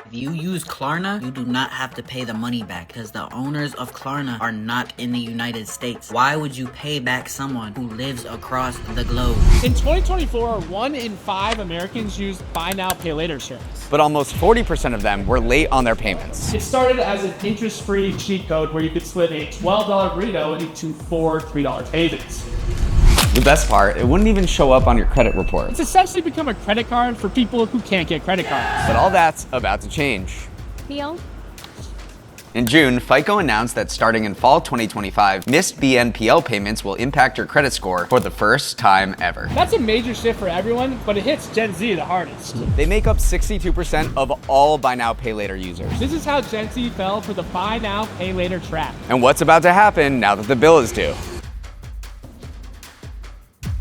If you use Klarna, you do not have to pay the money back because the owners of Klarna are not in the United States. Why would you pay back someone who lives across the globe? In 2024, 1 in 5 Americans use buy now, pay later service. But almost 40% of them were late on their payments. It started as an interest-free cheat code where you could split a $12 burrito into 4 $3 payments. The best part, it wouldn't even show up on your credit report. It's essentially become a credit card for people who can't get credit cards. But all that's about to change. Neal? In June, FICO announced that starting in fall 2025, missed BNPL payments will impact your credit score for the first time ever. That's a major shift for everyone, but it hits Gen Z the hardest. They make up 62% of all buy now, pay later users. This is how Gen Z fell for the buy now, pay later trap. And what's about to happen now that the bill is due?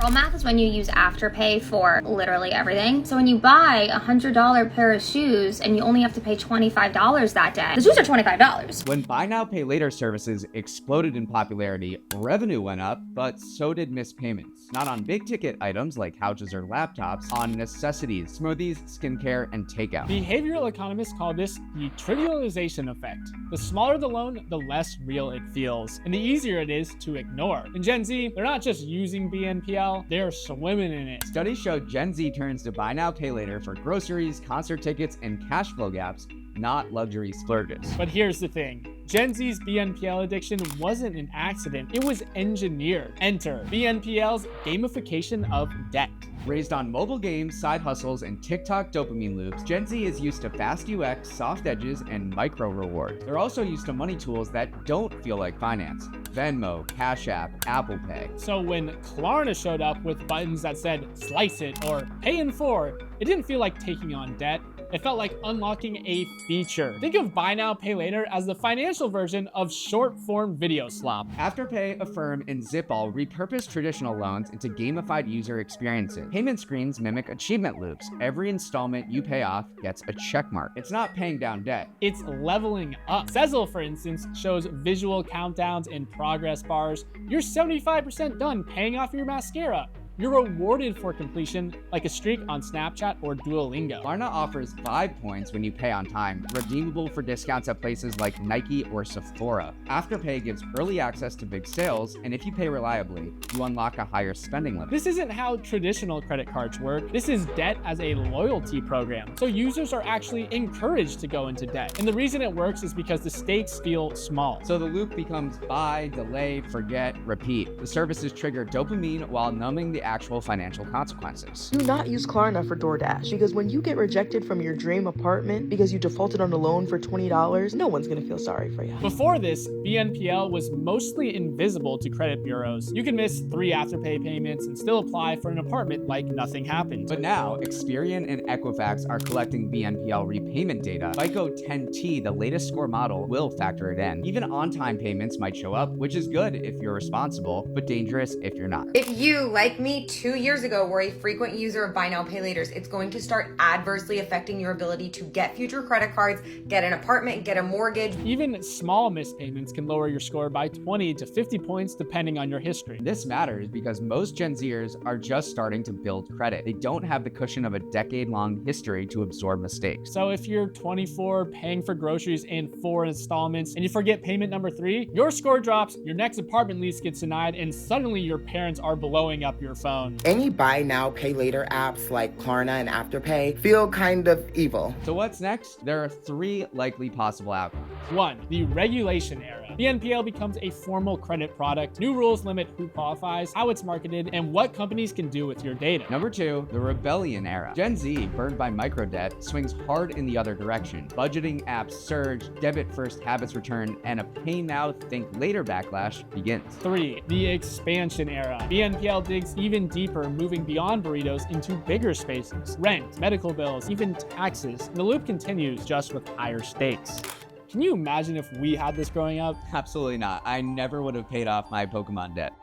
Girl math is when you use Afterpay for literally everything. So when you buy a $100 pair of shoes and you only have to pay $25 that day, the shoes are $25. When buy now, pay later services exploded in popularity, revenue went up, but so did missed payments. Not on big ticket items like couches or laptops, on necessities, smoothies, skincare, and takeout. Behavioral economists call this the trivialization effect. The smaller the loan, the less real it feels, and the easier it is to ignore. In Gen Z, they're not just using BNPL, they're swimming in it. Studies show Gen Z turns to buy now, pay later for groceries, concert tickets, and cash flow gaps, not luxury splurges. But here's the thing. Gen Z's BNPL addiction wasn't an accident, it was engineered. Enter BNPL's gamification of debt. Raised on mobile games, side hustles, and TikTok dopamine loops, Gen Z is used to fast UX, soft edges, and micro rewards. They're also used to money tools that don't feel like finance. Venmo, Cash App, Apple Pay. So when Klarna showed up with buttons that said slice it or pay in 4, it didn't feel like taking on debt. It felt like unlocking a feature. Think of buy now, pay later as the financial version of short-form video slop. Afterpay, Affirm, and Zipall repurpose traditional loans into gamified user experiences. Payment screens mimic achievement loops. Every installment you pay off gets a check mark. It's not paying down debt. It's leveling up. Sezzle, for instance, shows visual countdowns and progress bars. You're 75% done paying off your mascara. You're rewarded for completion like a streak on Snapchat or Duolingo. Klarna offers 5 points when you pay on time, redeemable for discounts at places like Nike or Sephora. Afterpay gives early access to big sales, and if you pay reliably, you unlock a higher spending limit. This isn't how traditional credit cards work. This is debt as a loyalty program. So users are actually encouraged to go into debt. And the reason it works is because the stakes feel small. So the loop becomes buy, delay, forget, repeat. The services trigger dopamine while numbing the actual financial consequences. Do not use Klarna for DoorDash, because when you get rejected from your dream apartment because you defaulted on a loan for $20, no one's gonna feel sorry for you. Before this, BNPL was mostly invisible to credit bureaus. You can miss 3 Afterpay payments and still apply for an apartment like nothing happened. But now, Experian and Equifax are collecting BNPL repayment data. FICO 10T, the latest score model, will factor it in. Even on-time payments might show up, which is good if you're responsible, but dangerous if you're not. If you, like me, 2 years ago were a frequent user of buy now, pay laters, it's going to start adversely affecting your ability to get future credit cards, get an apartment, get a mortgage. Even small missed payments can lower your score by 20 to 50 points depending on your history. This matters because most Gen Zers are just starting to build credit. They don't have the cushion of a decade-long history to absorb mistakes. So if you're 24, paying for groceries in 4 installments, and you forget payment number 3, your score drops, your next apartment lease gets denied, and suddenly your parents are blowing up your phone. Any buy now, pay later apps like Klarna and Afterpay feel kind of evil. So what's next? There are 3 likely possible outcomes. 1. The regulation era. BNPL becomes a formal credit product. New rules limit who qualifies, how it's marketed, and what companies can do with your data. Number 2, the rebellion era. Gen Z, burned by microdebt, swings hard in the other direction. Budgeting apps surge, debit-first habits return, and a pay now, think later backlash begins. 3. The expansion era. BNPL digs even deeper, moving beyond burritos into bigger spaces. Rent, medical bills, even taxes. And the loop continues, just with higher stakes. Can you imagine if we had this growing up? Absolutely not. I never would have paid off my Pokemon debt.